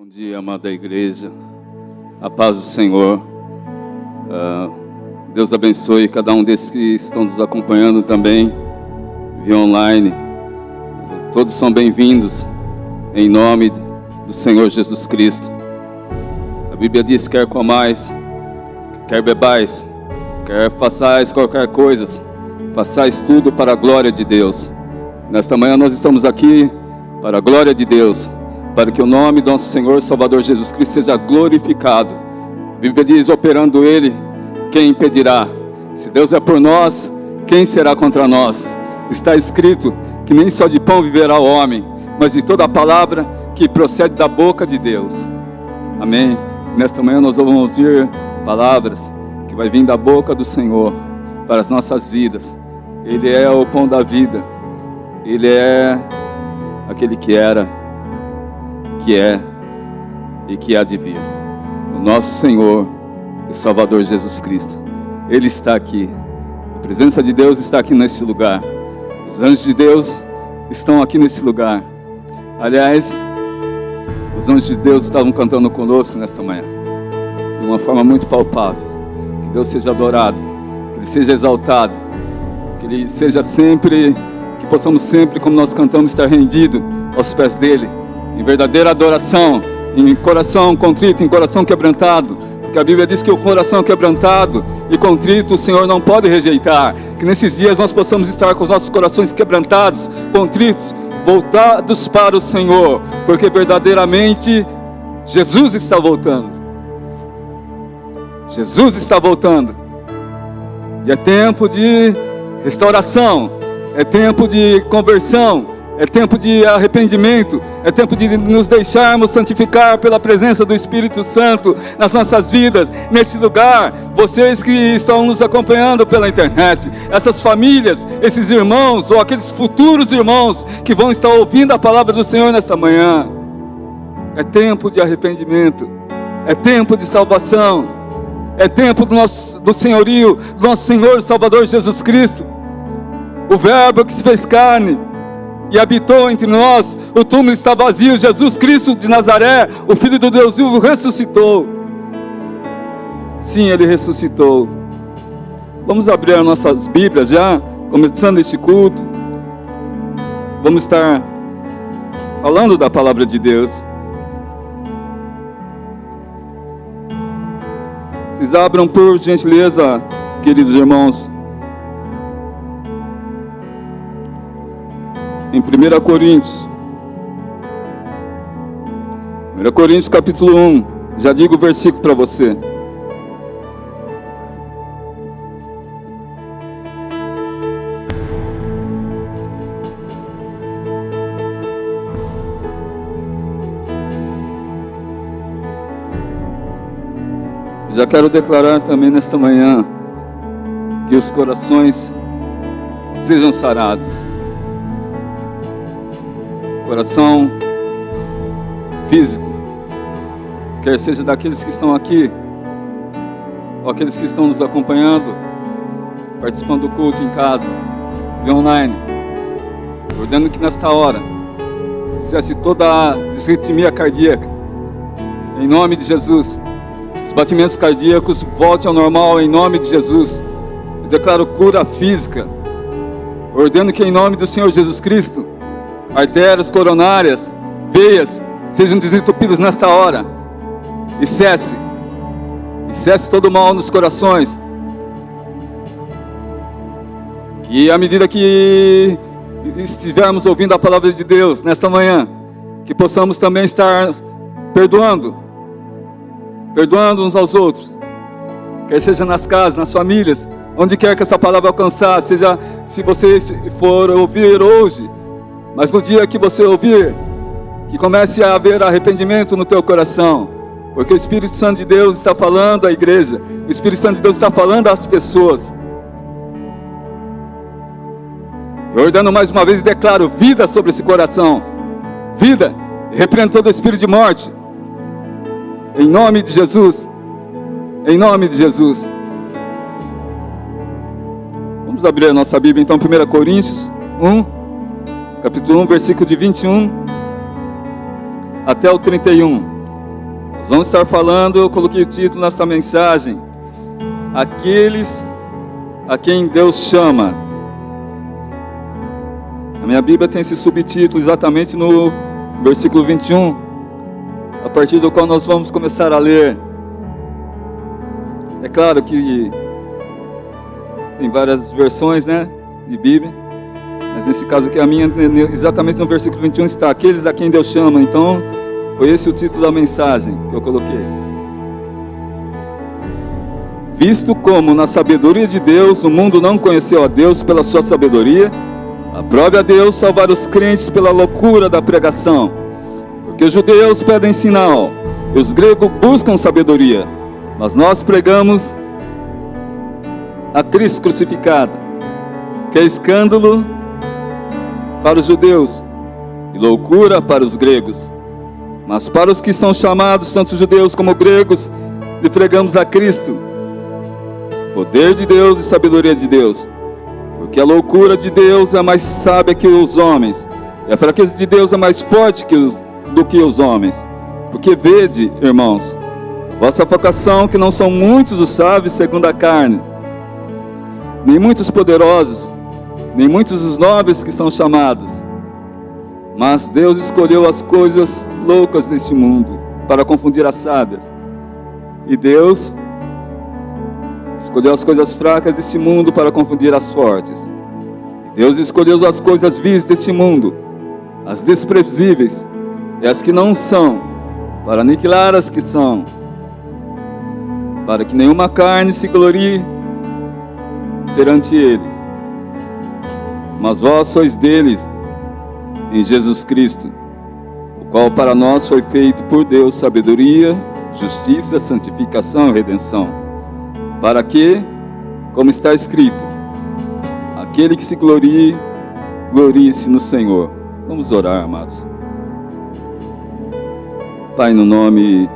Bom dia, amada igreja, a paz do Senhor. Deus abençoe cada um desses que estão nos acompanhando também via online. Todos são bem-vindos em nome do Senhor Jesus Cristo. A Bíblia diz: quer comais, quer bebais, quer façais qualquer coisa, façais tudo para a glória de Deus. Nesta manhã nós estamos aqui para a glória de Deus, para que o nome do nosso Senhor Salvador Jesus Cristo seja glorificado. A Bíblia diz: operando Ele, quem impedirá? Se Deus é por nós, quem será contra nós? Está escrito que nem só de pão viverá o homem, mas de toda a palavra que procede da boca de Deus. Amém? Nesta manhã nós vamos ouvir palavras que vai vir da boca do Senhor para as nossas vidas. Ele é o pão da vida. Ele é aquele que era, que é e que há de vir. O nosso Senhor e Salvador Jesus Cristo. Ele está aqui. A presença de Deus está aqui nesse lugar. Os anjos de Deus estão aqui nesse lugar. Aliás, os anjos de Deus estavam cantando conosco nesta manhã, de uma forma muito palpável. Que Deus seja adorado, que Ele seja exaltado, que Ele seja sempre, que possamos sempre, como nós cantamos, estar rendido aos pés dEle, em verdadeira adoração, em coração contrito, em coração quebrantado, porque a Bíblia diz que o coração quebrantado e contrito o Senhor não pode rejeitar. Que nesses dias nós possamos estar com os nossos corações quebrantados, contritos, voltados para o Senhor, porque verdadeiramente Jesus está voltando. Jesus está voltando. E é tempo de restauração, é tempo de conversão, é tempo de arrependimento, é tempo de nos deixarmos santificar pela presença do Espírito Santo nas nossas vidas, nesse lugar. Vocês que estão nos acompanhando pela internet, essas famílias, esses irmãos, ou aqueles futuros irmãos que vão estar ouvindo a palavra do Senhor nesta manhã. É tempo de arrependimento, é tempo de salvação, é tempo do senhorio, do nosso Senhor e Salvador Jesus Cristo. O Verbo que se fez carne e habitou entre nós, o túmulo está vazio. Jesus Cristo de Nazaré, o Filho do Deus vivo, ressuscitou. Sim, Ele ressuscitou. Vamos abrir as nossas Bíblias já, começando este culto. Vamos estar falando da palavra de Deus. Vocês abram por gentileza, queridos irmãos, em 1 Coríntios. 1 Coríntios capítulo 1. Já digo o versículo para você. Já quero declarar também nesta manhã que os corações sejam sarados. Coração físico, quer seja daqueles que estão aqui, ou aqueles que estão nos acompanhando, participando do culto em casa, via online. Ordeno que nesta hora cesse toda a desritmia cardíaca, em nome de Jesus. Os batimentos cardíacos voltem ao normal, em nome de Jesus. Eu declaro cura física. Ordeno que em nome do Senhor Jesus Cristo, artérias coronárias, veias, sejam desentupidas nesta hora. E cesse todo o mal nos corações. Que à medida que estivermos ouvindo a palavra de Deus nesta manhã, que possamos também estar perdoando uns aos outros. Quer seja nas casas, nas famílias, onde quer que essa palavra alcançar, seja se você for ouvir hoje, mas no dia que você ouvir, que comece a haver arrependimento no teu coração, porque o Espírito Santo de Deus está falando à igreja, o Espírito Santo de Deus está falando às pessoas. Eu ordeno mais uma vez e declaro vida sobre esse coração, vida, e repreendo todo o espírito de morte, em nome de Jesus, em nome de Jesus. Vamos abrir a nossa Bíblia então, 1 Coríntios 1. Capítulo 1, versículo de 21 até o 31. Nós vamos estar falando, eu coloquei o título nessa mensagem, aqueles a quem Deus chama. A minha Bíblia tem esse subtítulo exatamente no versículo 21, a partir do qual nós vamos começar a ler. É claro que tem várias versões, né, de Bíblia, mas nesse caso aqui a minha, exatamente no versículo 21 está, aqueles a quem Deus chama. Então, foi esse o título da mensagem que eu coloquei. Visto como na sabedoria de Deus o mundo não conheceu a Deus pela sua sabedoria, aprove a Deus salvar os crentes pela loucura da pregação. Porque os judeus pedem sinal e os gregos buscam sabedoria, mas nós pregamos a Cristo crucificado, que é escândalo para os judeus e loucura para os gregos. Mas para os que são chamados, tanto judeus como gregos, lhe pregamos a Cristo, poder de Deus e sabedoria de Deus. Porque a loucura de Deus é mais sábia que os homens, e a fraqueza de Deus é mais forte do que os homens. Porque vede, irmãos, vossa vocação, que não são muitos os sábios segundo a carne, nem muitos poderosos, nem muitos os nobres que são chamados. Mas Deus escolheu as coisas loucas deste mundo para confundir as sábias. E Deus escolheu as coisas fracas deste mundo para confundir as fortes. E Deus escolheu as coisas vis deste mundo, as desprezíveis e as que não são, para aniquilar as que são, para que nenhuma carne se glorie perante Ele. Mas vós sois deles em Jesus Cristo, o qual para nós foi feito por Deus sabedoria, justiça, santificação e redenção, para que, como está escrito, aquele que se glorie, glorie-se no Senhor. Vamos orar, amados. Pai, no nome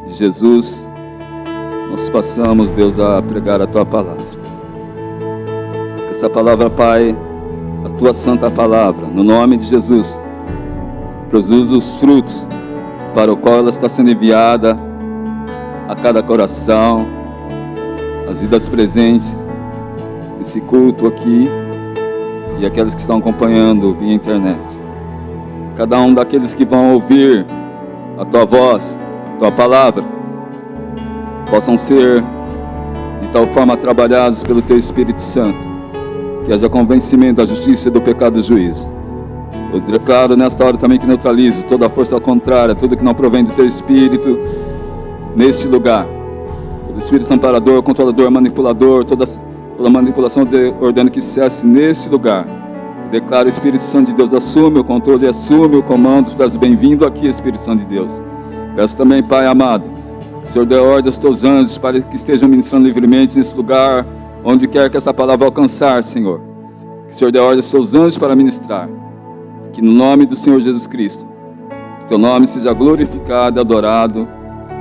de Jesus, nós passamos, Deus, a pregar a Tua palavra. Que essa palavra, Pai, a Tua santa palavra, no nome de Jesus, produz os frutos para o qual ela está sendo enviada a cada coração, as vidas presentes nesse culto aqui e aqueles que estão acompanhando via internet. Cada um daqueles que vão ouvir a Tua voz, a Tua palavra, possam ser de tal forma trabalhados pelo Teu Espírito Santo, que haja convencimento da justiça e do pecado do juízo. Eu declaro nesta hora também que neutralizo toda a força contrária, tudo que não provém do Teu Espírito neste lugar. Todo espírito amparador, controlador, manipulador, toda manipulação ordeno que cesse neste lugar. Eu declaro: o Espírito Santo de Deus assume o controle e assume o comando. Tu és bem-vindo aqui, Espírito Santo de Deus. Peço também, Pai amado, que o Senhor dê ordem aos Teus anjos para que estejam ministrando livremente nesse lugar, onde quer que essa palavra alcançar, Senhor. Que o Senhor dê ordem aos Teus anjos para ministrar. Que no nome do Senhor Jesus Cristo, que Teu nome seja glorificado e adorado.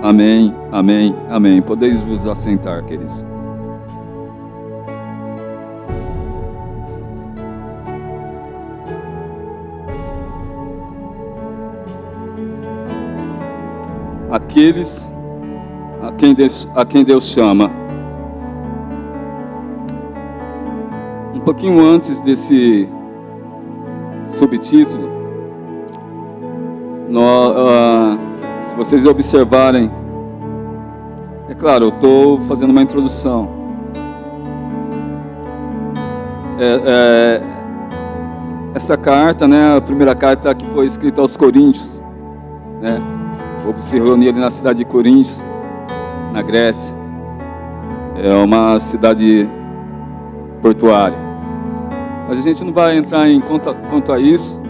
Amém, amém, amém. Podeis vos assentar, queridos. Aqueles a quem Deus chama. Um pouquinho antes desse subtítulo, se vocês observarem, é claro, eu estou fazendo uma introdução. Essa carta, né, a primeira carta que foi escrita aos Coríntios, né, o povo se reunia ali na cidade de Coríntios, na Grécia. É uma cidade portuária. Mas a gente não vai entrar em quanto a isso,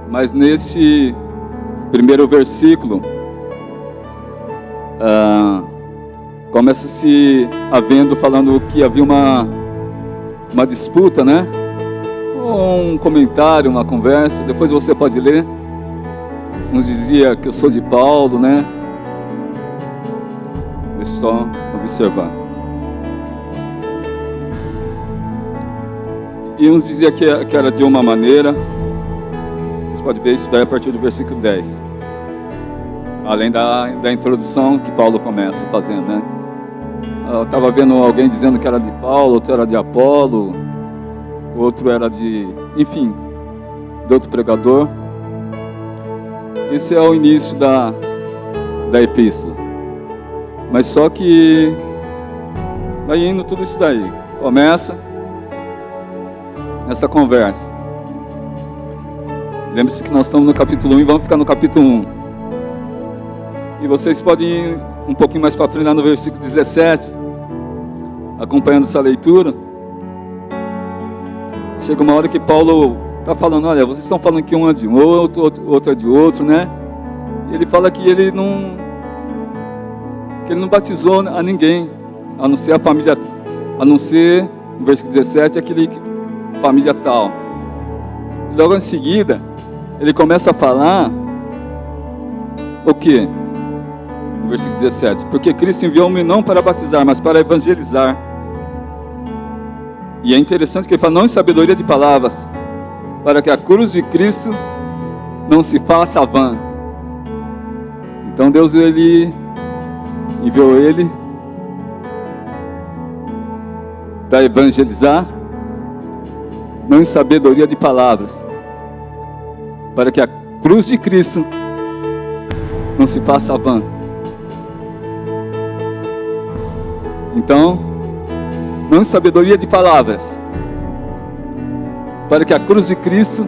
mas nesse primeiro versículo, começa-se falando que havia uma disputa, né? Ou um comentário, uma conversa, depois você pode ler. Uns dizia que eu sou de Paulo, né? Deixa eu só observar. E uns diziam que era de uma maneira. Vocês podem ver isso daí a partir do versículo 10. Além da introdução que Paulo começa fazendo, né? Eu estava vendo alguém dizendo que era de Paulo, outro era de Apolo, outro era de outro pregador. Esse é o início da epístola. Mas só que vai indo tudo isso daí. Começa essa conversa. Lembre-se que nós estamos no capítulo 1 e vamos ficar no capítulo 1. E vocês podem ir um pouquinho mais para frente, lá no versículo 17, acompanhando essa leitura. Chega uma hora que Paulo está falando, olha, vocês estão falando que um é de um, outro é de outro, né? E ele fala que ele não batizou a ninguém, a não ser a família, a não ser, no versículo 17, aquele família tal. Logo em seguida, ele começa a falar o quê? No versículo 17, porque Cristo enviou-me não para batizar, mas para evangelizar. E é interessante que ele fala, não em sabedoria de palavras, para que a cruz de Cristo não se faça vã. Então Deus, ele enviou ele para evangelizar, não em sabedoria de palavras, para que a cruz de Cristo não se faça vã. Então, não em sabedoria de palavras, para que a cruz de Cristo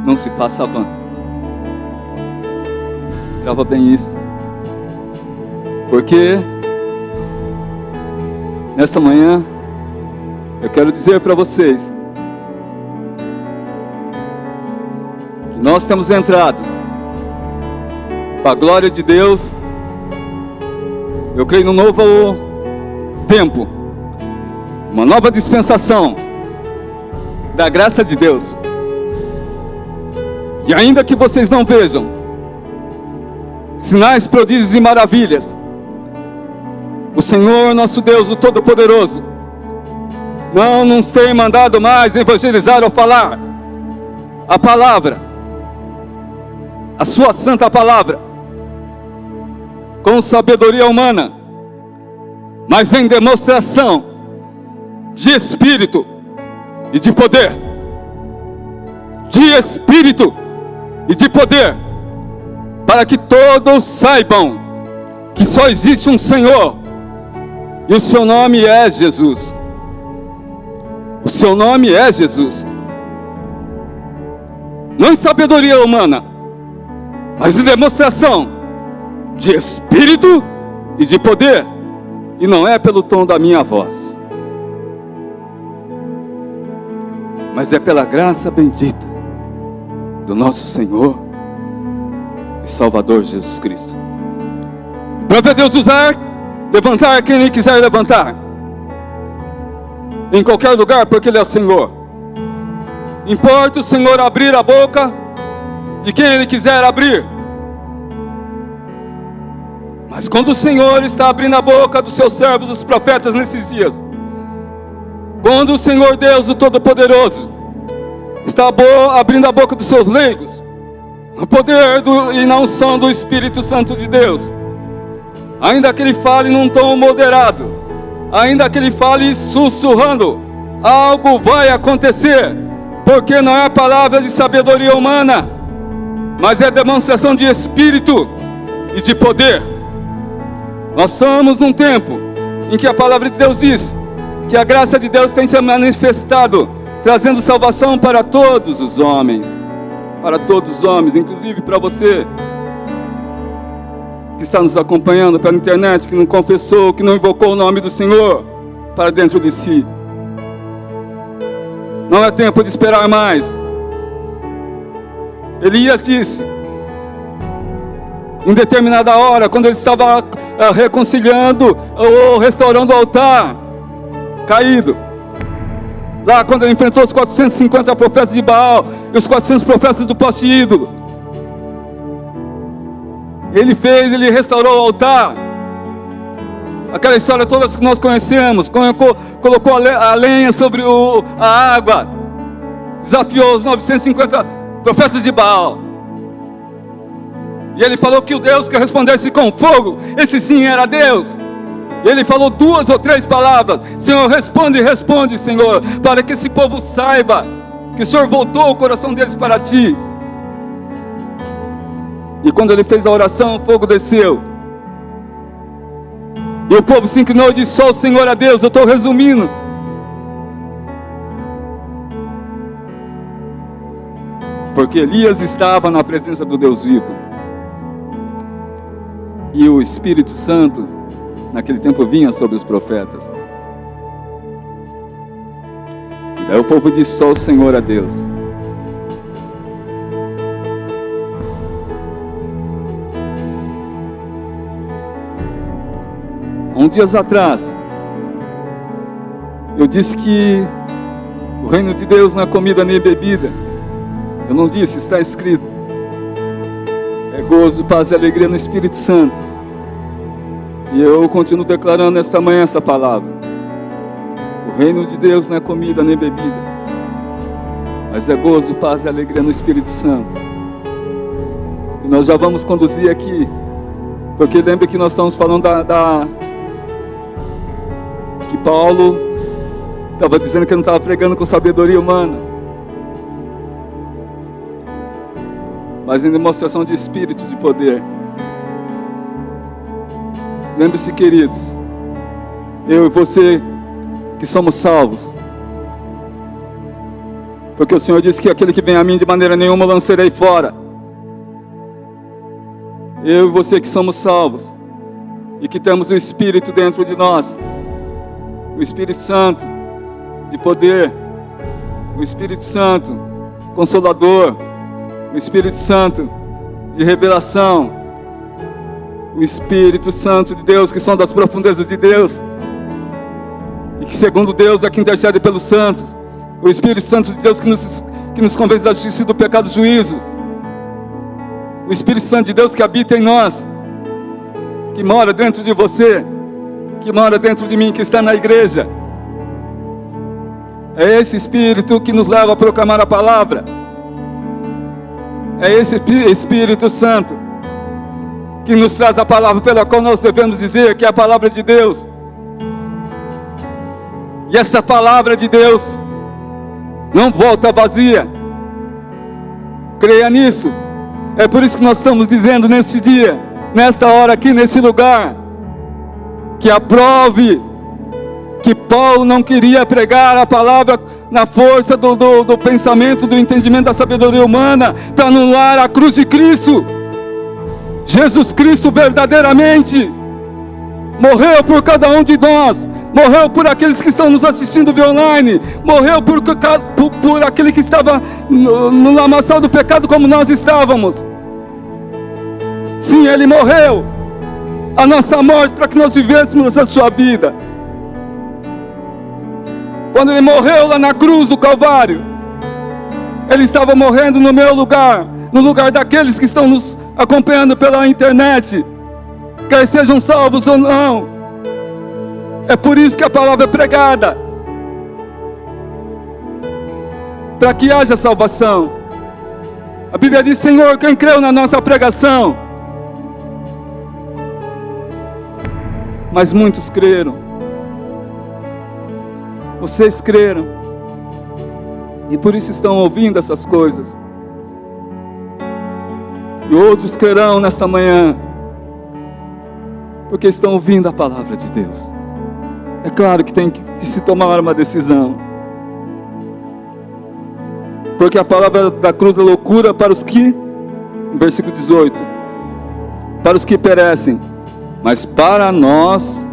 não se faça vã. Grava bem isso, porque nesta manhã eu quero dizer para vocês que nós temos entrado para a glória de Deus. Eu creio num novo tempo, uma nova dispensação da graça de Deus. E ainda que vocês não vejam sinais, prodígios e maravilhas, o Senhor nosso Deus, o Todo-Poderoso, não nos tem mandado mais evangelizar ou falar a palavra, a sua santa palavra, com sabedoria humana, mas em demonstração de Espírito e de poder. De Espírito e de poder, para que todos saibam que só existe um Senhor, e o seu nome é Jesus. O seu nome é Jesus. Não em sabedoria humana, mas em demonstração de Espírito e de poder, e não é pelo tom da minha voz, mas é pela graça bendita do nosso Senhor e Salvador Jesus Cristo. Para ver Deus levantar quem Ele quiser levantar, em qualquer lugar, porque Ele é o Senhor. Importa o Senhor abrir a boca de quem Ele quiser abrir. Mas quando o Senhor está abrindo a boca dos seus servos, os profetas, nesses dias, quando o Senhor Deus, o Todo-Poderoso, está abrindo a boca dos seus leigos, no poder e na unção do Espírito Santo de Deus, ainda que Ele fale num tom moderado, ainda que Ele fale sussurrando, algo vai acontecer, porque não é palavra de sabedoria humana, mas é demonstração de Espírito e de poder. Nós estamos num tempo em que a palavra de Deus diz que a graça de Deus tem se manifestado, trazendo salvação para todos os homens, inclusive para você que está nos acompanhando pela internet, que não confessou, que não invocou o nome do Senhor para dentro de si. Não é tempo de esperar mais. Elias disse, em determinada hora, quando ele estava reconciliando ou restaurando o altar caído, lá quando ele enfrentou os 450 profetas de Baal e os 400 profetas do poste ídolo, ele restaurou o altar, aquela história toda que nós conhecemos, colocou a lenha sobre a água, desafiou os 950 profetas de Baal, E ele falou que o Deus que respondesse com fogo, esse sim era Deus. E ele falou 2 ou 3 palavras: Senhor, responde, responde, Senhor, para que esse povo saiba que o Senhor voltou o coração deles para ti. E quando ele fez a oração, o fogo desceu. E o povo se inclinou e disse: só o Senhor é Deus. Eu estou resumindo. Porque Elias estava na presença do Deus vivo. E o Espírito Santo, naquele tempo, vinha sobre os profetas. E daí o povo disse: só o Senhor é Deus. Há uns dias atrás, eu disse que o reino de Deus não é comida nem bebida. Eu não disse, está escrito. É gozo, paz e alegria no Espírito Santo. E eu continuo declarando esta manhã essa palavra. O reino de Deus não é comida nem bebida, mas é gozo, paz e alegria no Espírito Santo. E nós já vamos conduzir aqui, porque lembre que nós estamos falando que Paulo estava dizendo que não estava pregando com sabedoria humana, mas em demonstração de espírito, de poder. Lembre-se, queridos, eu e você que somos salvos, porque o Senhor disse que aquele que vem a mim de maneira nenhuma lançarei fora. Eu e você que somos salvos e que temos o Espírito dentro de nós, o Espírito Santo de poder, o Espírito Santo Consolador, o Espírito Santo de revelação, o Espírito Santo de Deus que sonda as profundezas de Deus e que segundo Deus é que intercede pelos santos, o Espírito Santo de Deus que nos convence da justiça e do pecado e do juízo, o Espírito Santo de Deus que habita em nós, que mora dentro de você, que mora dentro de mim, que está na igreja. É esse Espírito que nos leva a proclamar a palavra. É esse Espírito Santo que nos traz a palavra pela qual nós devemos dizer que é a palavra de Deus. E essa palavra de Deus não volta vazia. Creia nisso. É por isso que nós estamos dizendo neste dia, nesta hora aqui, nesse lugar, que aprove que Paulo não queria pregar a palavra na força do pensamento, do entendimento, da sabedoria humana, para anular a cruz de Cristo. Jesus Cristo verdadeiramente morreu por cada um de nós, morreu por aqueles que estão nos assistindo via online, morreu por aquele que estava no lamaçal do pecado como nós estávamos. Sim, Ele morreu a nossa morte para que nós vivêssemos essa sua vida. Quando Ele morreu lá na cruz do Calvário, Ele estava morrendo no meu lugar, no lugar daqueles que estão nos acompanhando pela internet, quer sejam salvos ou não. É por isso que a palavra é pregada, para que haja salvação. A Bíblia diz: Senhor, quem creu na nossa pregação? Mas muitos creram. Vocês creram, e por isso estão ouvindo essas coisas. E outros crerão nesta manhã, porque estão ouvindo a palavra de Deus. É claro que tem que se tomar uma decisão, porque a palavra da cruz é loucura para os que, no versículo 18, para os que perecem, mas para nós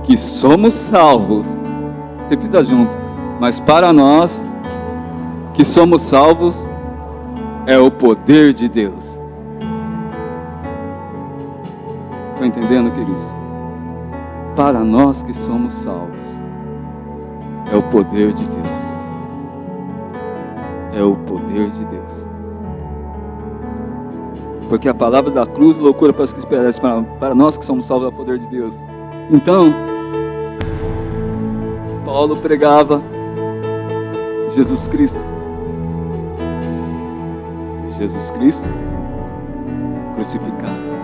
que somos salvos, repita junto, mas para nós que somos salvos é o poder de Deus. Estão entendendo, queridos? Para nós que somos salvos é o poder de Deus. É o poder de Deus. Porque a palavra da cruz, loucura para os que perecem, para nós que somos salvos é o poder de Deus. Então, Paulo pregava Jesus Cristo. Jesus Cristo crucificado.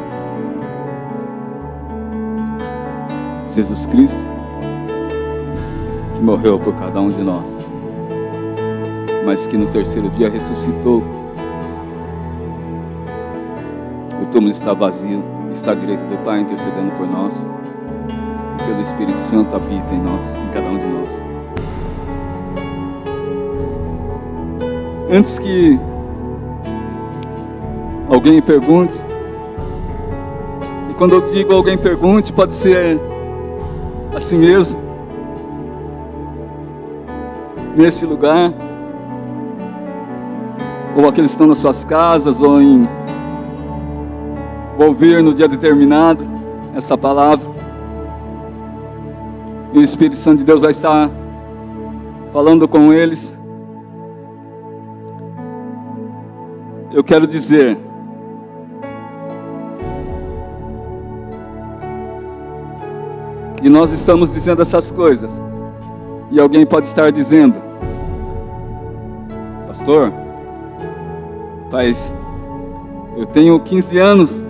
Jesus Cristo, que morreu por cada um de nós, mas que no terceiro dia ressuscitou. O túmulo está vazio, está à direita do Pai intercedendo por nós, e pelo Espírito Santo habita em nós, em cada um de nós. Antes que alguém pergunte, e quando eu digo alguém pergunte, pode ser assim mesmo, nesse lugar, ou aqueles que estão nas suas casas, ou vão ouvir no dia determinado essa palavra, e o Espírito Santo de Deus vai estar falando com eles. Eu quero dizer, e nós estamos dizendo essas coisas, e alguém pode estar dizendo: pastor, eu tenho 15 anos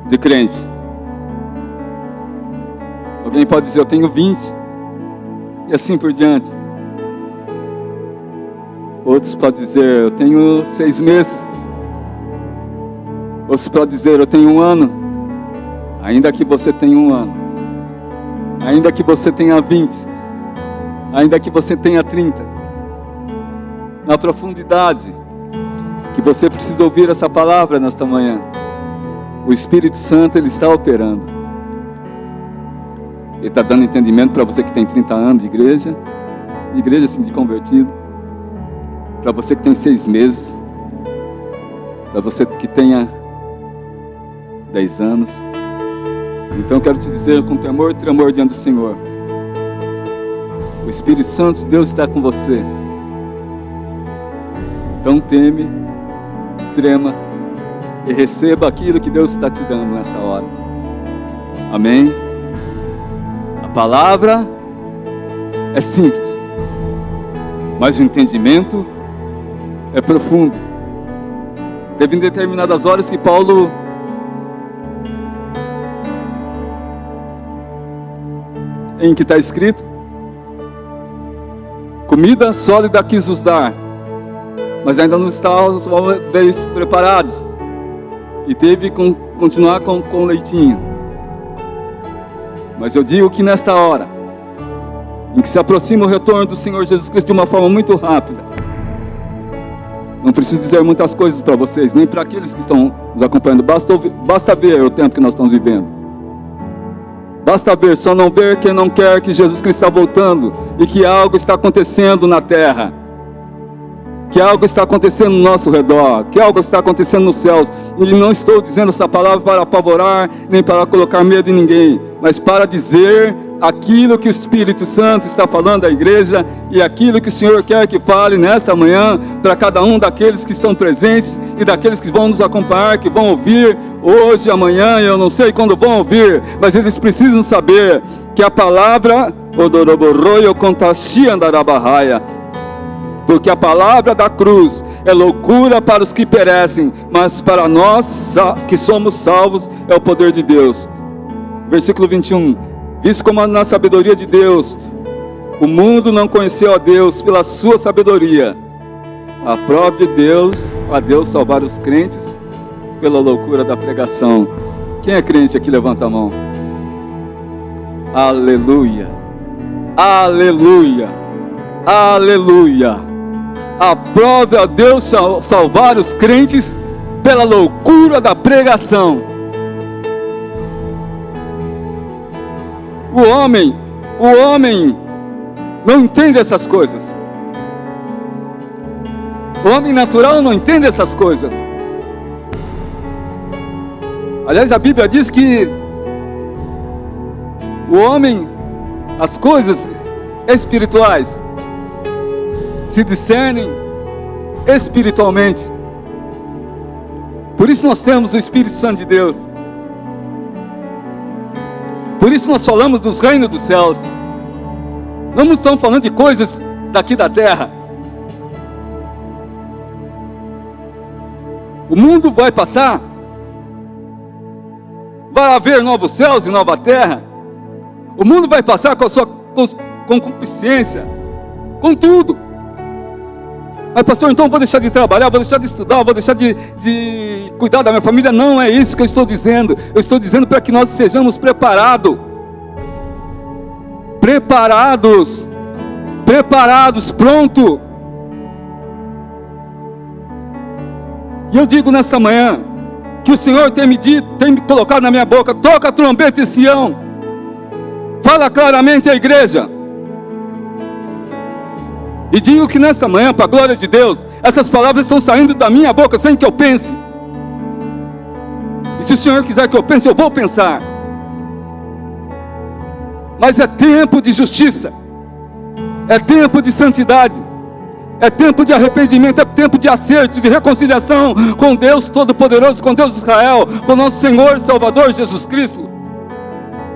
de crente. Alguém pode dizer: eu tenho 20, e assim por diante. Outros podem dizer: eu tenho 6 meses. Outros podem dizer: eu tenho 1 ano. Ainda que você tenha 1 ano, ainda que você tenha 20, ainda que você tenha 30, na profundidade que você precisa ouvir essa palavra nesta manhã, o Espírito Santo, Ele está operando. Ele está dando entendimento para você que tem 30 anos de igreja assim, de convertido, para você que tem 6 meses, para você que tenha 10 anos. Então eu quero te dizer com temor e tremor diante do Senhor, o Espírito Santo de Deus está com você. Então teme, trema e receba aquilo que Deus está te dando nessa hora. Amém? A palavra é simples, mas o entendimento é profundo. Teve em determinadas horas que Paulo em que está escrito: comida sólida quis vos dar, mas ainda não estavam uma vez preparados, e teve que continuar com leitinho. Mas eu digo que nesta hora, em que se aproxima o retorno do Senhor Jesus Cristo de uma forma muito rápida, não preciso dizer muitas coisas para vocês, nem para aqueles que estão nos acompanhando, basta ver o tempo que nós estamos vivendo. Basta ver, só não ver quem não quer que Jesus Cristo está voltando e que algo está acontecendo na terra, que algo está acontecendo no nosso redor, que algo está acontecendo nos céus. E não estou dizendo essa palavra para apavorar, nem para colocar medo em ninguém, mas para dizer aquilo que o Espírito Santo está falando à igreja e aquilo que o Senhor quer que fale nesta manhã para cada um daqueles que estão presentes e daqueles que vão nos acompanhar, que vão ouvir hoje, amanhã, eu não sei quando vão ouvir, mas eles precisam saber que a palavra, porque a palavra da cruz é loucura para os que perecem, mas para nós que somos salvos é o poder de Deus. Versículo 21, visto como na sabedoria de Deus, o mundo não conheceu a Deus pela sua sabedoria, aprove Deus a Deus salvar os crentes pela loucura da pregação. Quem é crente aqui, levanta a mão. Aleluia, aleluia, aleluia. Aprove a Deus salvar os crentes pela loucura da pregação. O homem não entende essas coisas. O homem natural não entende essas coisas. Aliás, a Bíblia diz que o homem, as coisas espirituais se discernem espiritualmente. Por isso nós temos o Espírito Santo de Deus. Por isso nós falamos dos reinos dos céus. Não estamos falando de coisas daqui da terra. O mundo vai passar. Vai haver novos céus e nova terra. O mundo vai passar com a sua concupiscência, com tudo. Mas pastor, então eu vou deixar de trabalhar, vou deixar de estudar, vou deixar de cuidar da minha família. Não é isso que eu estou dizendo. Eu estou dizendo para que nós sejamos preparados, pronto. E eu digo nessa manhã, que o Senhor tem me colocado na minha boca: toca a trombeta em Sião, fala claramente à igreja. E digo que nesta manhã, para a glória de Deus, essas palavras estão saindo da minha boca sem que eu pense. E se o Senhor quiser que eu pense, eu vou pensar. Mas é tempo de justiça, é tempo de santidade, é tempo de arrependimento, é tempo de acerto, de reconciliação com Deus Todo-Poderoso, com Deus de Israel, com nosso Senhor e Salvador Jesus Cristo.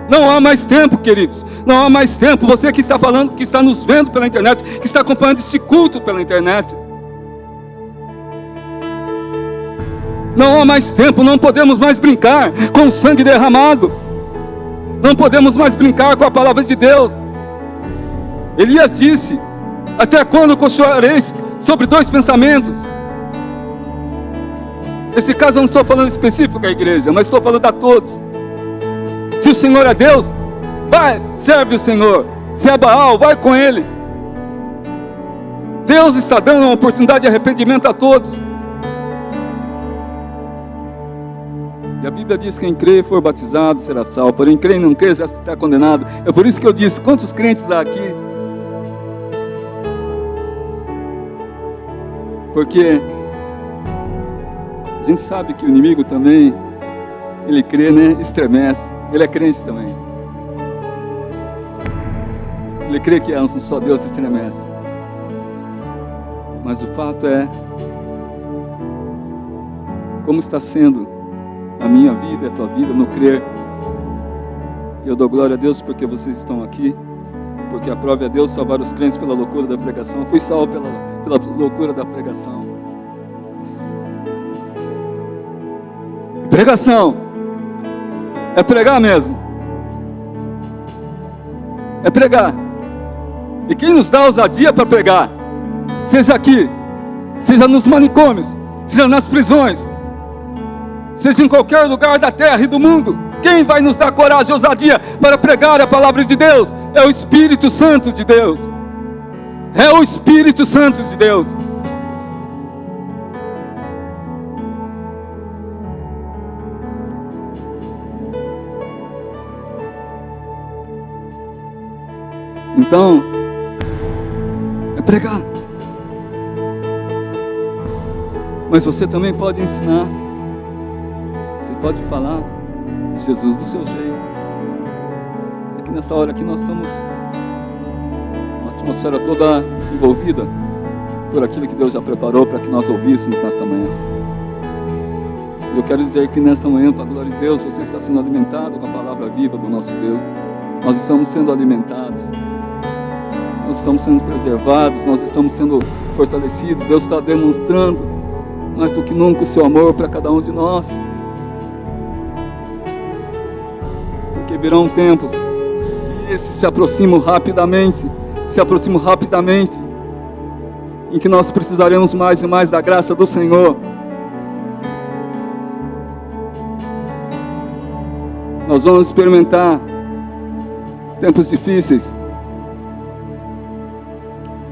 Não há mais tempo, queridos, não há mais tempo. Você que está falando, que está nos vendo pela internet, que está acompanhando este culto pela internet, não há mais tempo. Não podemos mais brincar com o sangue derramado, não podemos mais brincar com a palavra de Deus. Elias disse: até quando cocheareis sobre dois pensamentos? Nesse caso eu não estou falando específico à igreja, mas estou falando a todos. Se o Senhor é Deus, vai, serve o Senhor. Se é Baal, vai com ele. Deus está dando uma oportunidade de arrependimento a todos. E a Bíblia diz que quem crê e for batizado será salvo, porém crê e não crê já está condenado. É por isso que eu disse: quantos crentes há aqui? Porque a gente sabe que o inimigo também, ele crê, né? Estremece. Ele é crente também. Ele crê que é um só Deus, se estremece. Mas o fato é, como está sendo a minha vida, a tua vida no crer. E eu dou glória a Deus porque vocês estão aqui, porque aprove a Deus salvar os crentes pela loucura da pregação. Eu fui salvo pela loucura da pregação. Pregação é pregar mesmo. É pregar. E quem nos dá ousadia para pregar, seja aqui, seja nos manicômios, seja nas prisões, seja em qualquer lugar da terra e do mundo, quem vai nos dar coragem e ousadia para pregar a palavra de Deus? É o Espírito Santo de Deus. É o Espírito Santo de Deus. Então, é pregar. Mas você também pode ensinar. Você pode falar de Jesus do seu jeito. É que nessa hora aqui nós estamos uma atmosfera toda envolvida por aquilo que Deus já preparou para que nós ouvíssemos nesta manhã. E eu quero dizer que nesta manhã, para a glória de Deus, você está sendo alimentado com a palavra viva do nosso Deus. Nós estamos sendo alimentados. Nós estamos sendo preservados, nós estamos sendo fortalecidos. Deus está demonstrando mais do que nunca o seu amor para cada um de nós. Porque virão tempos e esses se aproximam rapidamente, em que nós precisaremos mais e mais da graça do Senhor. Nós vamos experimentar tempos difíceis,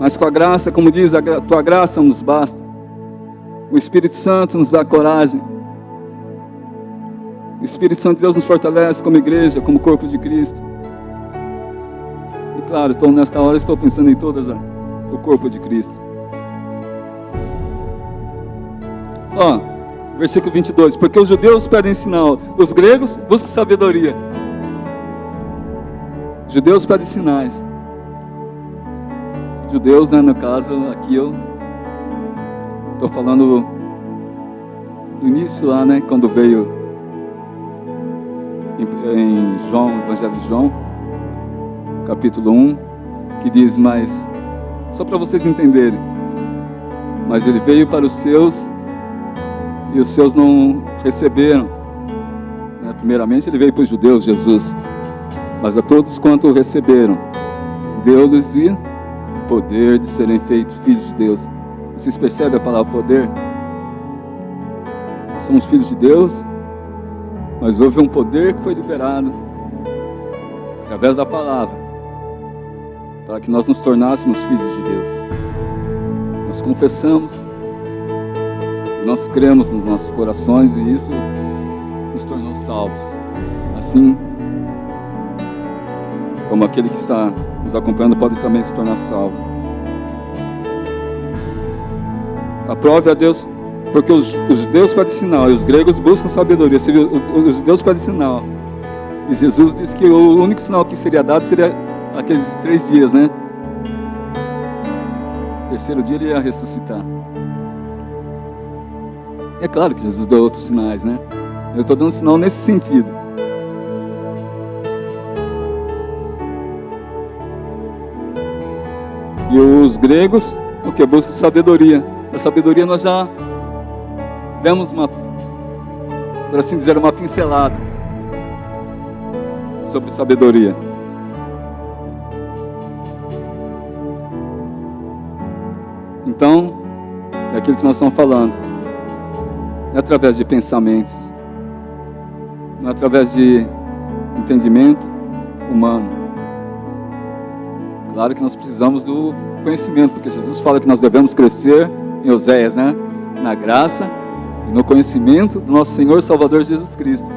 mas com a graça, como diz, a tua graça nos basta. O Espírito Santo nos dá coragem. O Espírito Santo de Deus nos fortalece como igreja, como corpo de Cristo. E claro, nesta hora estou pensando em o corpo de Cristo. Versículo 22. Porque os judeus pedem sinal, os gregos buscam sabedoria. Judeus pedem sinais. Judeus, né, no caso, aqui eu estou falando no início lá, né, quando veio em João, Evangelho de João, capítulo 1, que diz, mas, só para vocês entenderem, mas ele veio para os seus, e os seus não receberam. Primeiramente ele veio para os judeus, Jesus, mas a todos quanto o receberam, deu-lhes o poder de serem feitos filhos de Deus. Vocês percebem a palavra poder? Somos filhos de Deus, mas houve um poder que foi liberado através da palavra, para que nós nos tornássemos filhos de Deus. Nós confessamos, nós cremos nos nossos corações e isso nos tornou salvos. Assim como aquele que está nos acompanhando pode também se tornar salvo. Aprove a Deus, porque os judeus pedem sinal e os gregos buscam sabedoria. Os judeus pedem sinal. E Jesus disse que o único sinal que seria dado seria aqueles 3 dias, né? No terceiro dia ele ia ressuscitar. É claro que Jesus deu outros sinais, né? Eu estou dando sinal nesse sentido. E os gregos, o que? Buscam sabedoria. A sabedoria nós já demos uma, por assim dizer, uma pincelada sobre sabedoria. Então, é aquilo que nós estamos falando. Não é através de pensamentos, não é através de entendimento humano. Claro que nós precisamos do conhecimento, porque Jesus fala que nós devemos crescer em Oséias, né? Na graça e no conhecimento do nosso Senhor e Salvador Jesus Cristo.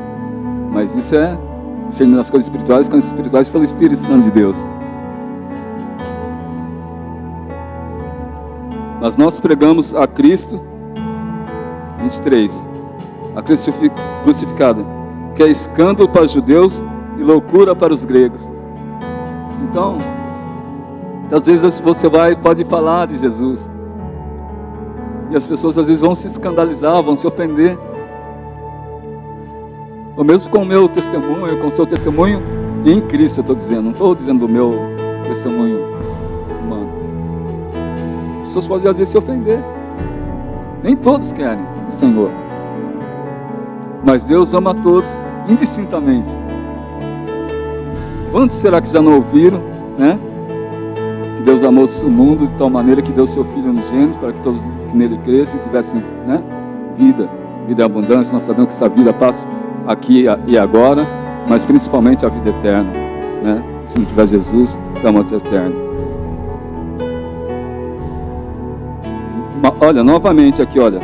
Mas isso é discernir as coisas espirituais pelo Espírito Santo de Deus. Mas nós pregamos a Cristo, 23, a Cristo crucificado, que é escândalo para os judeus e loucura para os gregos. Então, às vezes você pode falar de Jesus, e as pessoas às vezes vão se escandalizar, vão se ofender. Ou mesmo com o meu testemunho, com o seu testemunho em Cristo, eu estou dizendo, não estou dizendo o meu testemunho humano. As pessoas podem às vezes se ofender. Nem todos querem o Senhor, mas Deus ama a todos indistintamente. Quantos será que já não ouviram, né? Que Deus amou o mundo de tal maneira que deu seu Filho unigênito para que todos que nele crescem tivessem, né, vida e abundância. Nós sabemos que essa vida passa aqui e agora, mas principalmente a vida eterna, né? Se não tiver Jesus, é a morte eterna. Olha, novamente aqui, olha,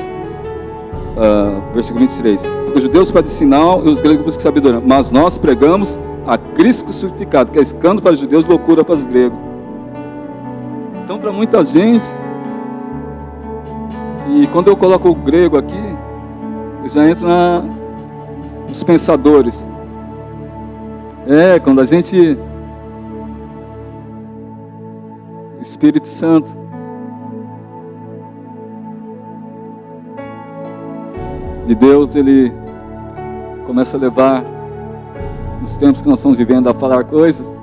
versículo 23. Os judeus pedem sinal e os gregos buscam sabedoria, mas nós pregamos a Cristo crucificado, que é escândalo para os judeus, loucura para os gregos. Então, para muita gente, e quando eu coloco o grego aqui, eu já entro nos pensadores. Quando a gente, o Espírito Santo de Deus, ele começa a levar, nos tempos que nós estamos vivendo, a falar coisas,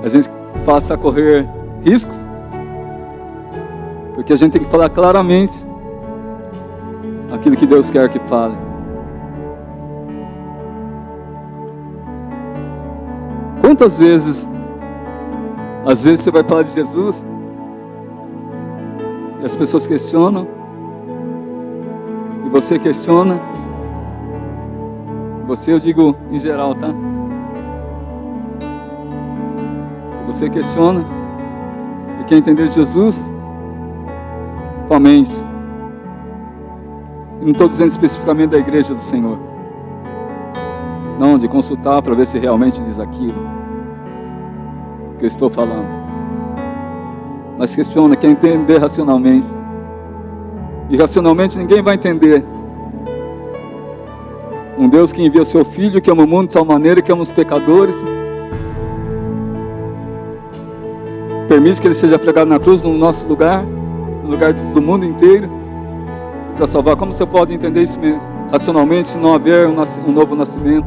a gente passa a correr riscos, porque a gente tem que falar claramente aquilo que Deus quer que fale. Quantas vezes, às vezes você vai falar de Jesus e as pessoas questionam, e você questiona, você, eu digo em geral, tá? E você questiona e quer entender Jesus somente. E não estou dizendo especificamente da igreja do Senhor, não, de consultar para ver se realmente diz aquilo que eu estou falando, mas questiona, quer entender racionalmente. E racionalmente ninguém vai entender um Deus que envia seu Filho, que ama o mundo de tal maneira que ama os pecadores, permite que ele seja pregado na cruz no nosso lugar, no lugar do mundo inteiro, para salvar. Como você pode entender isso racionalmente se não houver um novo nascimento?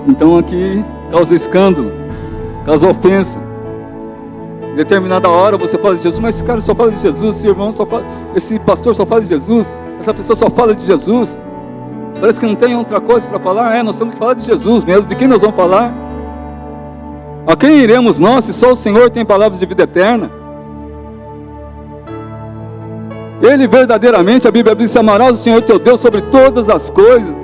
Então aqui causa escândalo, causa ofensa. Em determinada hora você fala de Jesus, mas esse cara só fala de Jesus, esse irmão só fala, esse pastor só fala de Jesus, Essa pessoa só fala de Jesus. Parece que não tem outra coisa para falar. Nós temos que falar de Jesus mesmo. De quem nós vamos falar? A quem iremos nós, se só o Senhor tem palavras de vida eterna? Ele verdadeiramente, a Bíblia diz: amarás o Senhor teu Deus sobre todas as coisas.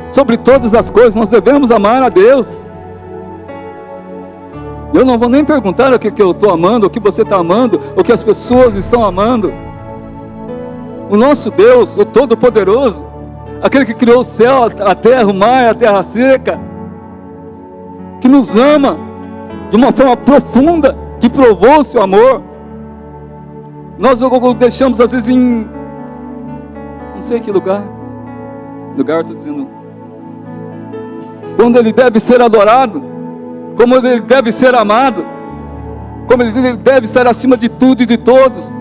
Sobre todas as coisas, nós devemos amar a Deus. Eu não vou nem perguntar o que eu estou amando, o que você está amando, o que as pessoas estão amando. O nosso Deus, o Todo-Poderoso, aquele que criou o céu, a terra, o mar, a terra seca, que nos ama de uma forma profunda, que provou o seu amor. Nós o deixamos às vezes em não sei que lugar estou dizendo, quando ele deve ser adorado, como ele deve ser amado, como ele deve estar acima de tudo e de todos.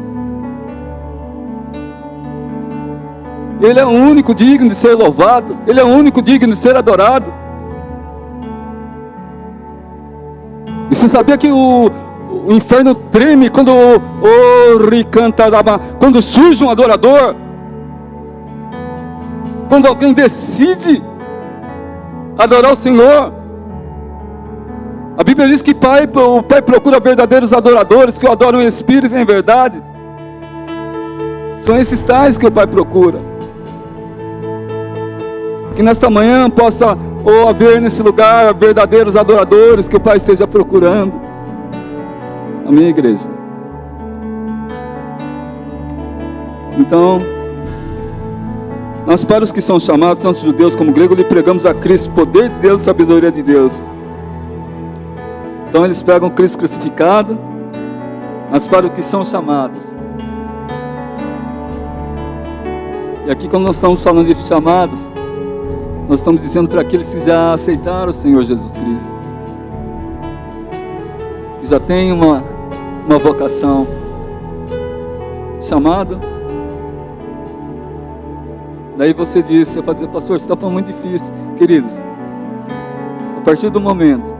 Ele é o único digno de ser louvado, ele é o único digno de ser adorado. E você sabia que o inferno treme quando quando surge um adorador? Quando alguém decide adorar o Senhor. A Bíblia diz que o Pai procura verdadeiros adoradores, que o adoram em espírito e em verdade. São esses tais que o Pai procura. Que nesta manhã possa haver nesse lugar verdadeiros adoradores que o Pai esteja procurando. Amém, igreja? Então, nós, para os que são chamados, tanto judeus como gregos, lhe pregamos a Cristo, poder de Deus e sabedoria de Deus. Então eles pegam Cristo crucificado, mas para os que são chamados. E aqui, quando nós estamos falando de chamados, nós estamos dizendo para aqueles que já aceitaram o Senhor Jesus Cristo, que já tem uma vocação. Chamado. Daí você disse, eu falei: pastor, você está falando muito difícil. Queridos, a partir do momento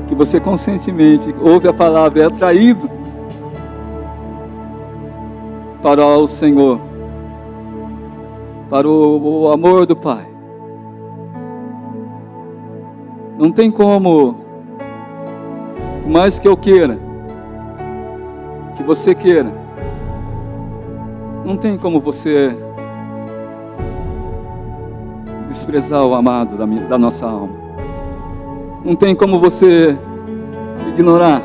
que você conscientemente ouve a palavra e é atraído para o Senhor, para o amor do Pai, não tem como, por mais que eu queira, que você queira, não tem como você desprezar o amado da nossa alma. Não tem como você ignorar,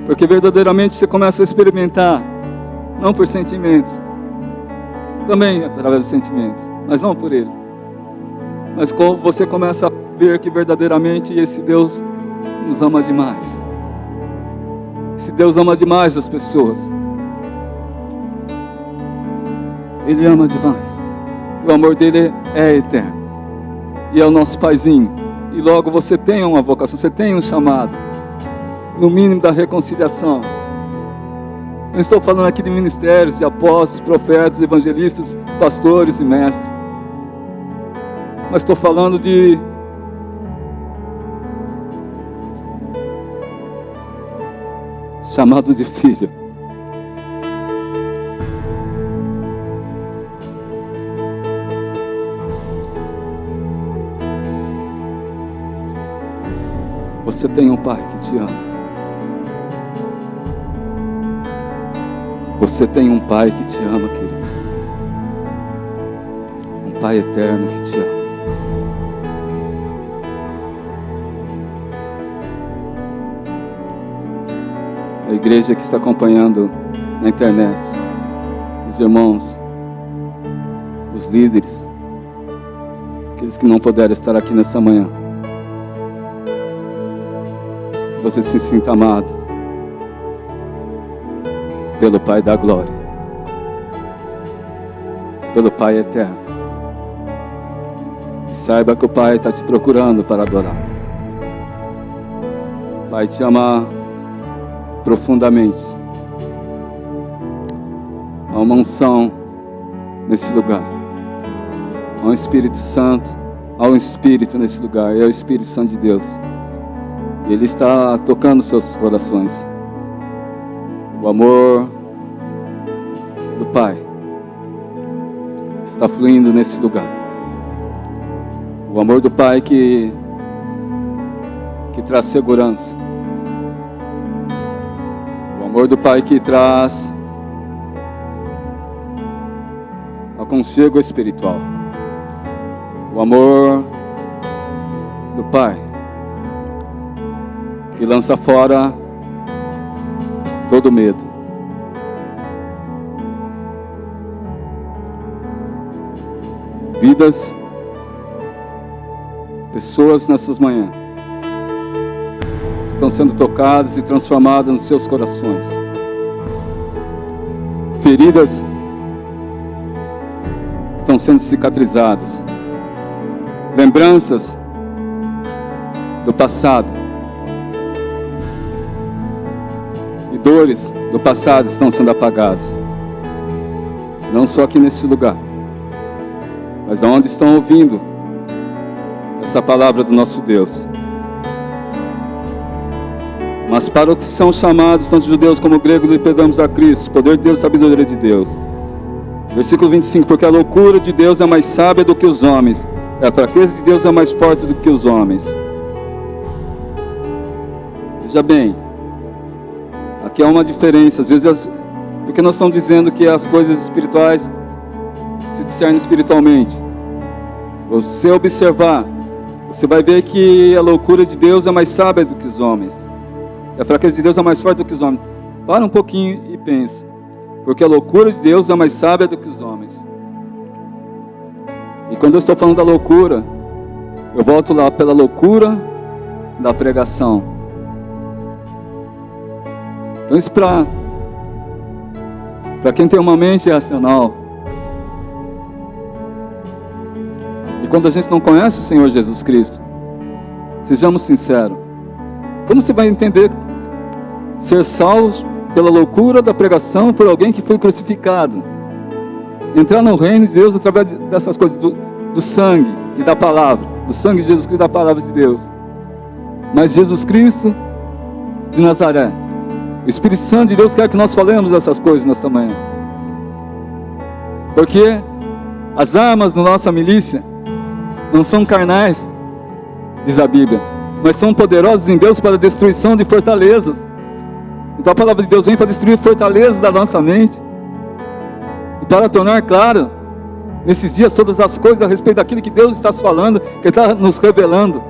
porque verdadeiramente você começa a experimentar, não por sentimentos, também através dos sentimentos, mas não por ele, mas você começa a ver que verdadeiramente esse Deus nos ama demais. Esse Deus ama demais as pessoas. Ele ama demais. O amor dele é eterno. E é o nosso paizinho. E logo você tem uma vocação, você tem um chamado, no mínimo da reconciliação. Não estou falando aqui de ministérios, de apóstolos, profetas, evangelistas, pastores e mestres, mas estou falando de chamado de filho. Você tem um Pai que te ama. Você tem um Pai que te ama, querido. Um Pai eterno que te ama. A igreja que está acompanhando na internet, os irmãos, os líderes, aqueles que não puderam estar aqui nessa manhã, você se sinta amado pelo Pai da glória, pelo Pai eterno. E saiba que o Pai está te procurando para adorar. O Pai te ama profundamente. Há uma unção nesse lugar. Há um Espírito Santo. Há um Espírito nesse lugar. É o Espírito Santo de Deus. Ele está tocando seus corações. O amor do Pai está fluindo nesse lugar. O amor do Pai que traz segurança. O amor do Pai que traz aconchego espiritual. O amor do Pai que lança fora todo medo. Vidas, pessoas nessas manhãs estão sendo tocadas e transformadas nos seus corações. Feridas estão sendo cicatrizadas. Lembranças do passado e dores do passado estão sendo apagadas. Não só aqui nesse lugar, mas aonde estão ouvindo essa palavra do nosso Deus. Mas para os que são chamados, tanto judeus como gregos, e pegamos a Cristo, poder de Deus, sabedoria de Deus. Versículo 25, porque a loucura de Deus é mais sábia do que os homens, e a fraqueza de Deus é mais forte do que os homens. Veja bem, aqui há uma diferença, às vezes, porque nós estamos dizendo que as coisas espirituais se discernem espiritualmente. Se você observar, você vai ver que a loucura de Deus é mais sábia do que os homens. E a fraqueza de Deus é mais forte do que os homens. Para um pouquinho e pensa. Porque a loucura de Deus é mais sábia do que os homens. E quando eu estou falando da loucura, eu volto lá pela loucura da pregação. Então isso para quem tem uma mente racional. E quando a gente não conhece o Senhor Jesus Cristo, sejamos sinceros, como você vai entender ser salvo pela loucura da pregação por alguém que foi crucificado? Entrar no reino de Deus através dessas coisas, do sangue e da palavra, do sangue de Jesus Cristo e da palavra de Deus. Mas Jesus Cristo de Nazaré, o Espírito Santo de Deus quer que nós falemos dessas coisas nesta manhã. Porque as armas da nossa milícia não são carnais, diz a Bíblia, mas são poderosos em Deus para a destruição de fortalezas. Então a palavra de Deus vem para destruir fortalezas da nossa mente e para tornar claro nesses dias todas as coisas a respeito daquilo que Deus está falando, que Ele está nos revelando.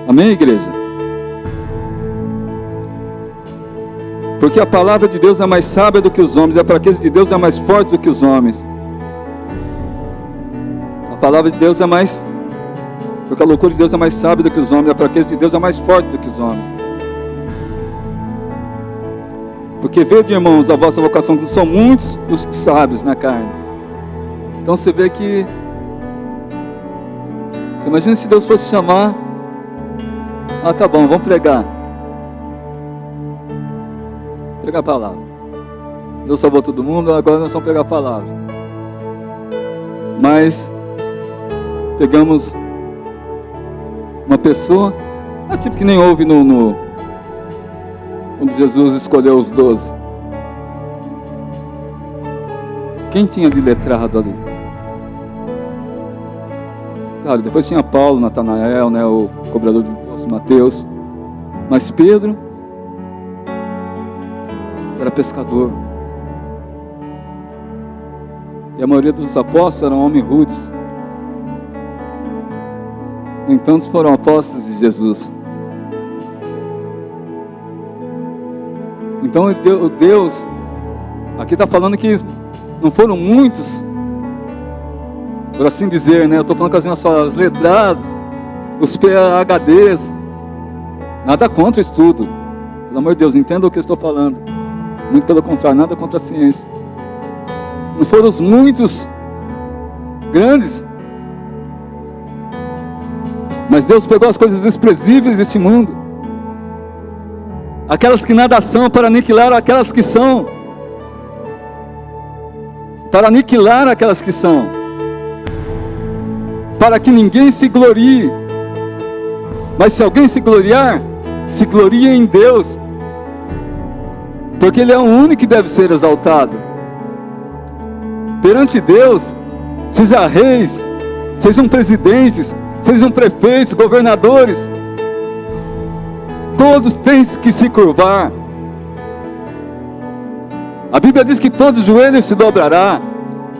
Amém, igreja? Porque a palavra de Deus é mais sábia do que os homens, e a fraqueza de Deus é mais forte do que os homens. A palavra de Deus é mais... Porque a loucura de Deus é mais sábia do que os homens, e a fraqueza de Deus é mais forte do que os homens. Porque vede, irmãos, a vossa vocação, que são muitos os sábios na carne. Então você vê que... Você imagina se Deus fosse chamar... Ah, tá bom, vamos pregar. Pregar a palavra. Deus salvou todo mundo, agora nós vamos pregar a palavra. Mas... Pegamos... Uma pessoa... É tipo que nem houve quando Jesus escolheu os 12. Quem tinha de letrado ali? Claro, depois tinha Paulo, Natanael, né, o cobrador de impostos, Mateus. Mas Pedro era pescador. E a maioria dos apóstolos eram homens rudes. No entanto, foram apóstolos de Jesus. Então Deus, aqui está falando que não foram muitos, por assim dizer, né? Eu estou falando com as minhas palavras, letrados, os PhDs, nada contra o estudo, pelo amor de Deus, entenda o que eu estou falando, muito pelo contrário, nada contra a ciência. Não foram os muitos grandes, mas Deus pegou as coisas desprezíveis deste mundo, aquelas que nada são, para aniquilar aquelas que são. Para aniquilar aquelas que são. Para que ninguém se glorie. Mas se alguém se gloriar, se glorie em Deus. porque Ele é o único que deve ser exaltado. Perante Deus, seja reis, sejam presidentes, sejam prefeitos, governadores, todos têm que se curvar. A Bíblia diz que todo joelho se dobrará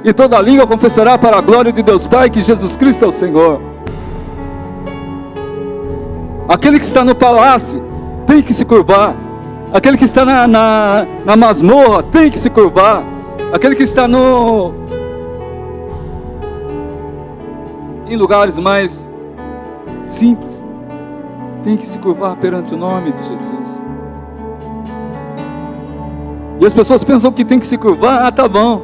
e toda língua confessará para a glória de Deus Pai que Jesus Cristo é o Senhor. Aquele que está no palácio tem que se curvar. Aquele que está na masmorra tem que se curvar. Aquele que está em lugares mais simples tem que se curvar perante o nome de Jesus. E as pessoas pensam que tem que se curvar. Ah, tá bom,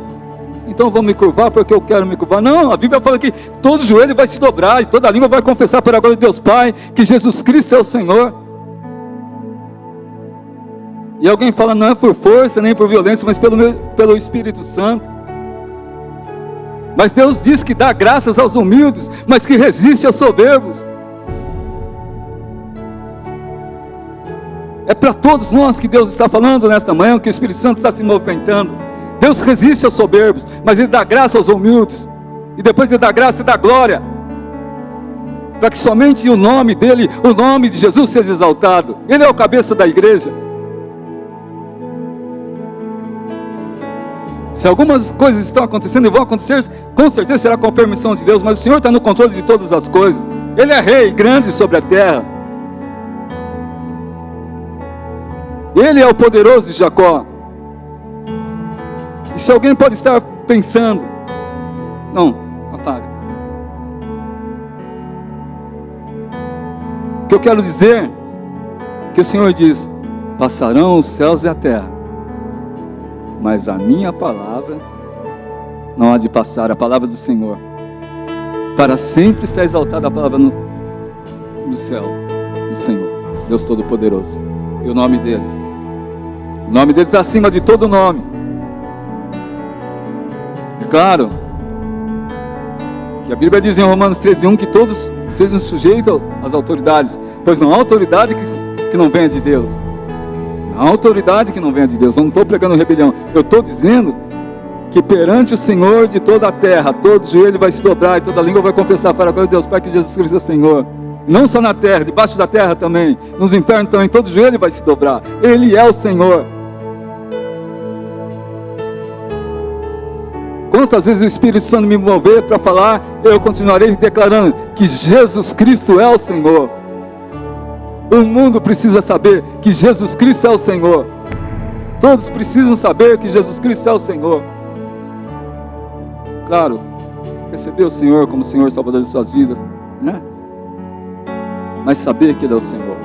então eu vou me curvar porque eu quero me curvar. Não, a Bíblia fala que todo joelho vai se dobrar e toda língua vai confessar para a glória de Deus Pai que Jesus Cristo é o Senhor. E alguém fala, não é por força nem por violência, mas pelo Espírito Santo. Mas Deus diz que dá graças aos humildes, mas que resiste aos soberbos. É para todos nós que Deus está falando nesta manhã, que o Espírito Santo está se movimentando. Deus resiste aos soberbos, mas Ele dá graça aos humildes. E depois Ele dá graça e dá glória, para que somente o nome dEle, o nome de Jesus seja exaltado. Ele é o cabeça da igreja. Se algumas coisas estão acontecendo e vão acontecer, com certeza será com a permissão de Deus, mas o Senhor está no controle de todas as coisas. Ele é rei, grande sobre a terra. Ele é o poderoso de Jacó. E se alguém pode estar pensando, não, apaga. O que eu quero dizer, que o Senhor diz, passarão os céus e a terra, mas a minha palavra não há de passar, a palavra do Senhor. Para sempre está exaltada a palavra no céu, do Senhor, Deus Todo-Poderoso. E o nome dEle está acima de todo nome. É claro que a Bíblia diz em Romanos 13:1 que todos sejam sujeitos às autoridades, pois não há autoridade que não venha de Deus. Não há autoridade que não venha de Deus. Eu não estou pregando rebelião, eu estou dizendo que perante o Senhor de toda a terra, todo joelho vai se dobrar e toda língua vai confessar para a glória de Deus Pai que Jesus Cristo é o Senhor. Não só na terra, debaixo da terra também, nos infernos também, todo joelho vai se dobrar. Ele é o Senhor. Quantas vezes o Espírito Santo me mover para falar, eu continuarei declarando que Jesus Cristo é o Senhor. O mundo precisa saber que Jesus Cristo é o Senhor. Todos precisam saber que Jesus Cristo é o Senhor. Claro, receber o Senhor como Senhor Salvador de suas vidas, né? Mas saber que Ele é o Senhor.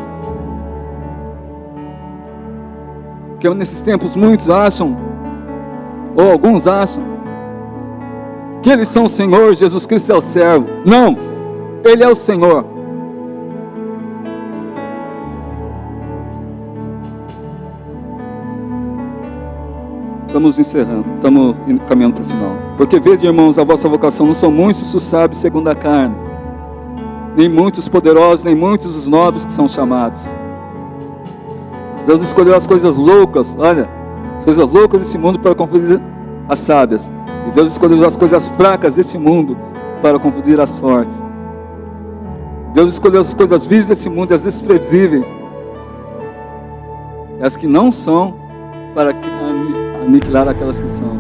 Porque nesses tempos muitos acham, ou alguns acham, que eles são o Senhor, Jesus Cristo é o servo. Não, Ele é o Senhor. Estamos encerrando, estamos caminhando para o final. Porque vede, irmãos, a vossa vocação, não são muitos os sábios segundo a carne, nem muitos poderosos, nem muitos os nobres que são chamados. Deus escolheu as coisas loucas, olha, as coisas loucas desse mundo para confundir as sábias. E Deus escolheu as coisas fracas desse mundo para confundir as fortes. Deus escolheu as coisas vis desse mundo, as desprezíveis, as que não são, para aniquilar aquelas que são.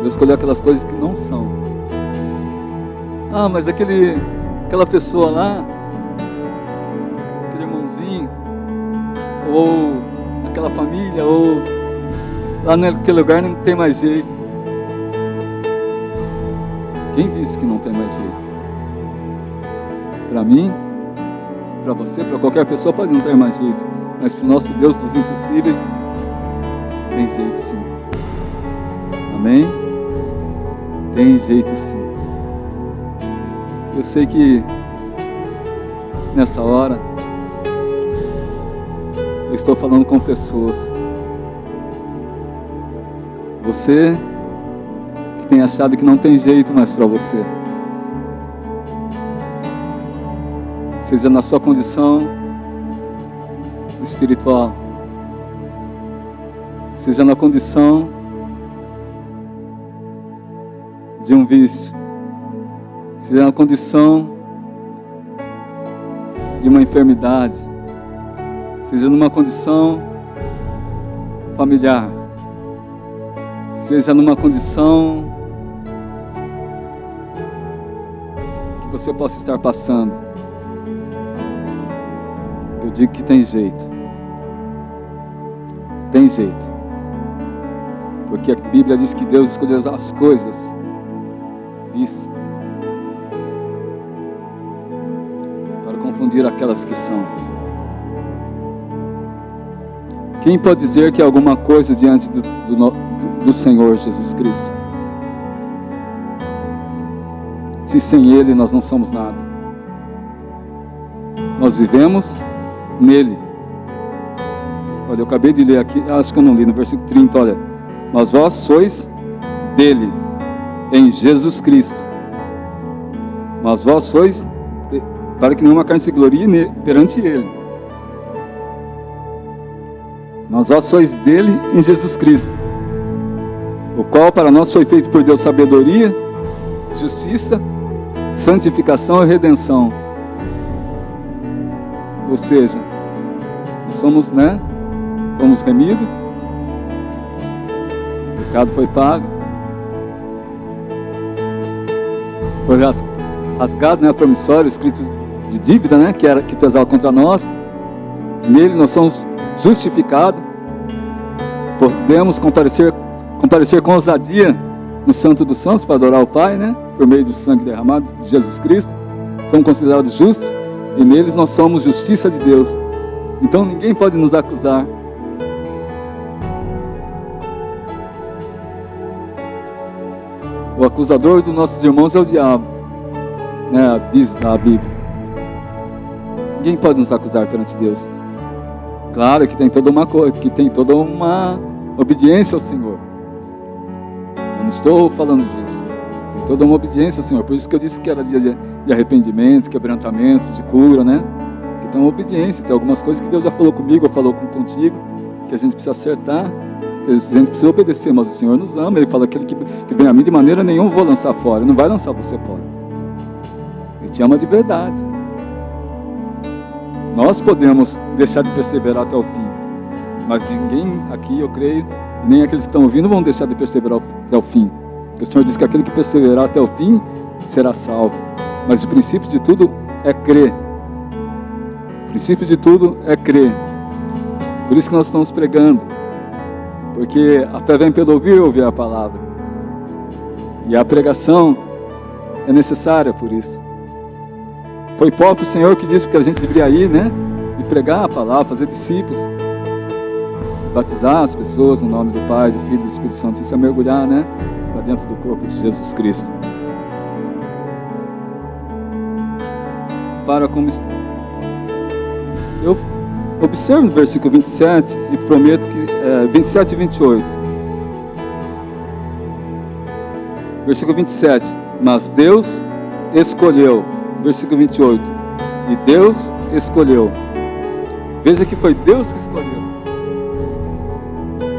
Deus escolheu aquelas coisas que não são. Ah, mas aquela pessoa lá, aquele irmãozinho, ou aquela família, ou lá naquele lugar não tem mais jeito. Quem disse que não tem mais jeito? Para mim, para você, para qualquer pessoa pode não ter mais jeito, mas para o nosso Deus dos impossíveis tem jeito sim. Amém? Tem jeito sim. Eu sei que nessa hora eu estou falando com pessoas. Você que tem achado que não tem jeito mais para você, seja na sua condição espiritual, seja na condição de um vício, seja na condição de uma enfermidade, seja numa condição familiar, seja numa condição que você possa estar passando, eu digo que tem jeito. Tem jeito. Porque a Bíblia diz que Deus escolheu as coisas vis para confundir aquelas que são. Quem pode dizer que é alguma coisa diante do Senhor Jesus Cristo? Se sem Ele nós não somos nada. Nós vivemos nele. Olha, eu acabei de ler aqui, acho que eu não li, no versículo 30, olha. Mas vós sois dele, em Jesus Cristo. Mas vós sois, para que nenhuma carne se glorie perante ele. Mas vós sois dele em Jesus Cristo, o qual para nós foi feito por Deus sabedoria, justiça, santificação e redenção. Ou seja, nós somos, fomos remidos, o pecado foi pago, foi rasgado, a promissória, escrito de dívida, que pesava contra nós. Nele nós somos justificados, podemos comparecer com ousadia no Santo dos Santos para adorar o Pai, por meio do sangue derramado de Jesus Cristo. Somos considerados justos e neles nós somos justiça de Deus. Então ninguém pode nos acusar. O acusador dos nossos irmãos é o diabo, diz na Bíblia. Ninguém pode nos acusar perante Deus. Claro que tem toda uma obediência ao Senhor. Eu não estou falando disso. Tem toda uma obediência ao Senhor. Por isso que eu disse que era dia de arrependimento, quebrantamento, de cura, Que tem uma obediência. Tem algumas coisas que Deus já falou comigo, ou falou contigo, que a gente precisa acertar, que a gente precisa obedecer. Mas o Senhor nos ama. Ele fala: aquele que vem a mim, de maneira nenhuma vou lançar fora. Ele não vai lançar você fora. Ele te ama de verdade. Nós podemos deixar de perseverar até o fim, mas ninguém aqui, eu creio, nem aqueles que estão ouvindo vão deixar de perseverar até o fim. O Senhor diz que aquele que perseverar até o fim será salvo. Mas o princípio de tudo é crer. O princípio de tudo é crer. Por isso que nós estamos pregando, porque a fé vem pelo ouvir a palavra, e a pregação é necessária por isso. Foi o próprio Senhor que disse que a gente deveria ir, e pregar a palavra, fazer discípulos, batizar as pessoas no nome do Pai, do Filho e do Espírito Santo. Isso é mergulhar, lá dentro do corpo de Jesus Cristo. Para como está. Eu observo no versículo 27 e prometo que 27 e 28. Versículo 27. Mas Deus escolheu. Versículo 28. E Deus escolheu. Veja que foi Deus que escolheu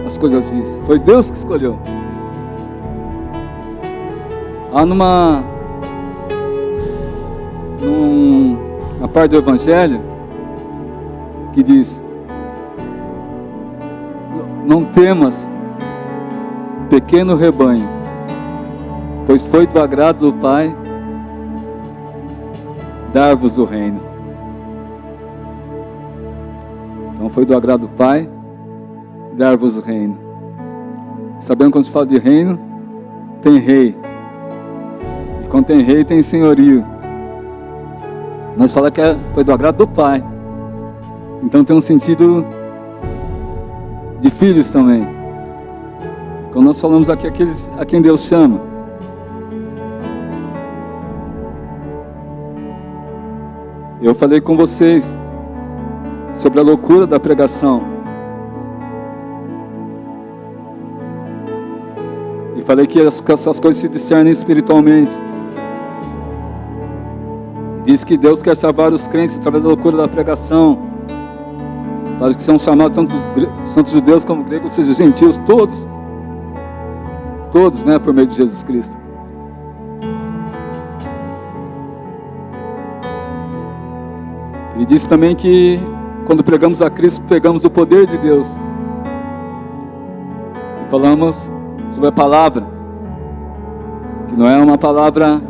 as coisas vis. Foi Deus que escolheu. Há numa parte do Evangelho que diz: não temas, pequeno rebanho, pois foi do agrado do Pai dar-vos o reino. Então foi do agrado do Pai dar-vos o reino. Sabendo, quando se fala de reino, tem rei. E quando tem rei, tem senhorio. Nós falamos que foi do agrado do Pai. Então tem um sentido de filhos também. Quando nós falamos aqui aqueles a quem Deus chama. Eu falei com vocês sobre a loucura da pregação. E falei que essas coisas se discernem espiritualmente. Diz que Deus quer salvar os crentes através da loucura da pregação. para os que são chamados tanto judeus como gregos, ou seja, gentios, todos, né, por meio de Jesus Cristo. E disse também que quando pregamos a Cristo, pregamos do poder de Deus. E falamos sobre a palavra, que não é uma palavra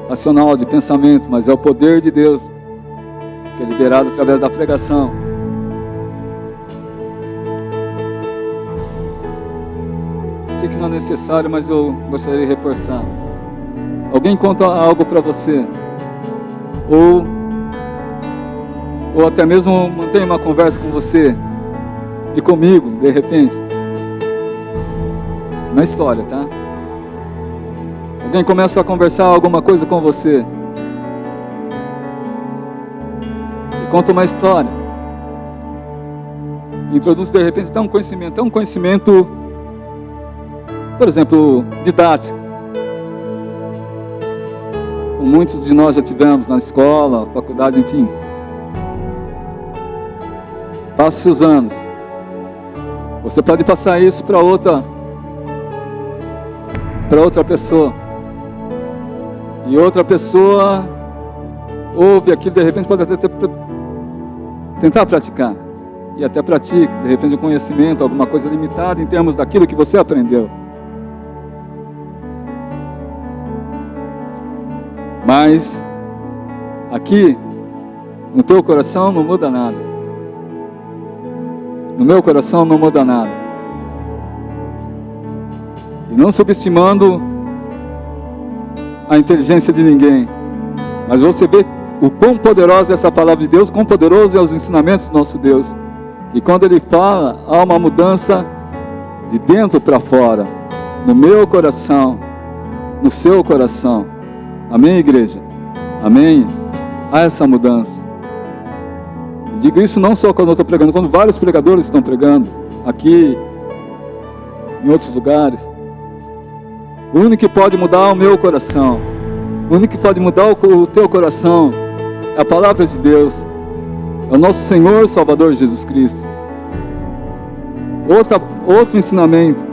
racional de pensamento, mas é o poder de Deus, que é liberado através da pregação. Sei que não é necessário, mas eu gostaria de reforçar. Alguém conta algo para você, ou até mesmo mantém uma conversa com você e comigo, de repente. Uma história, tá? Alguém começa a conversar alguma coisa com você e conta uma história, introduz de repente até um conhecimento, por exemplo, didático, como muitos de nós já tivemos na escola, faculdade, enfim. Passe os anos, você pode passar isso para outra pessoa, e outra pessoa ouve aquilo, de repente pode até tentar praticar, e até pratica, de repente um conhecimento, alguma coisa limitada em termos daquilo que você aprendeu. Mas aqui no teu coração não muda nada. No meu coração não muda nada. E não subestimando a inteligência de ninguém, mas você vê o quão poderosa é essa palavra de Deus, quão poderoso é os ensinamentos do nosso Deus. E quando Ele fala, há uma mudança de dentro para fora, no meu coração, no seu coração. Amém, igreja? Amém? Há essa mudança. E digo isso não só quando eu estou pregando, quando vários pregadores estão pregando, aqui, em outros lugares. O único que pode mudar o meu coração, o único que pode mudar o teu coração, é a palavra de Deus, é o nosso Senhor Salvador Jesus Cristo. Outro ensinamento,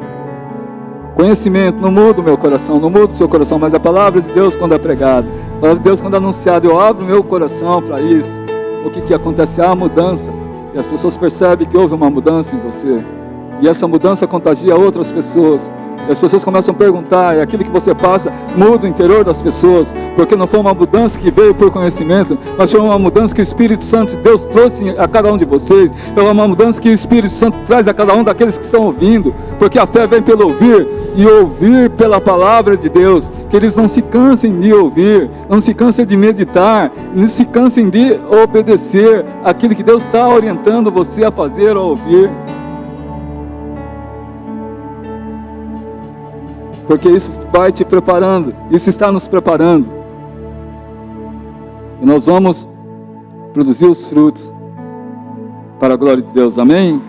conhecimento, não muda o meu coração, não muda o seu coração, mas a palavra de Deus quando é pregada, a palavra de Deus quando é anunciada, eu abro o meu coração para isso. O que acontece? Há mudança, e as pessoas percebem que houve uma mudança em você, e essa mudança contagia outras pessoas. E as pessoas começam a perguntar, e aquilo que você passa muda o interior das pessoas, porque não foi uma mudança que veio por conhecimento, mas foi uma mudança que o Espírito Santo de Deus trouxe a cada um de vocês. É uma mudança que o Espírito Santo traz a cada um daqueles que estão ouvindo, porque a fé vem pelo ouvir, e ouvir pela palavra de Deus. Que eles não se cansem de ouvir, não se cansem de meditar, não se cansem de obedecer aquilo que Deus está orientando você a fazer ou ouvir. Porque isso vai te preparando, isso está nos preparando. E nós vamos produzir os frutos para a glória de Deus, amém?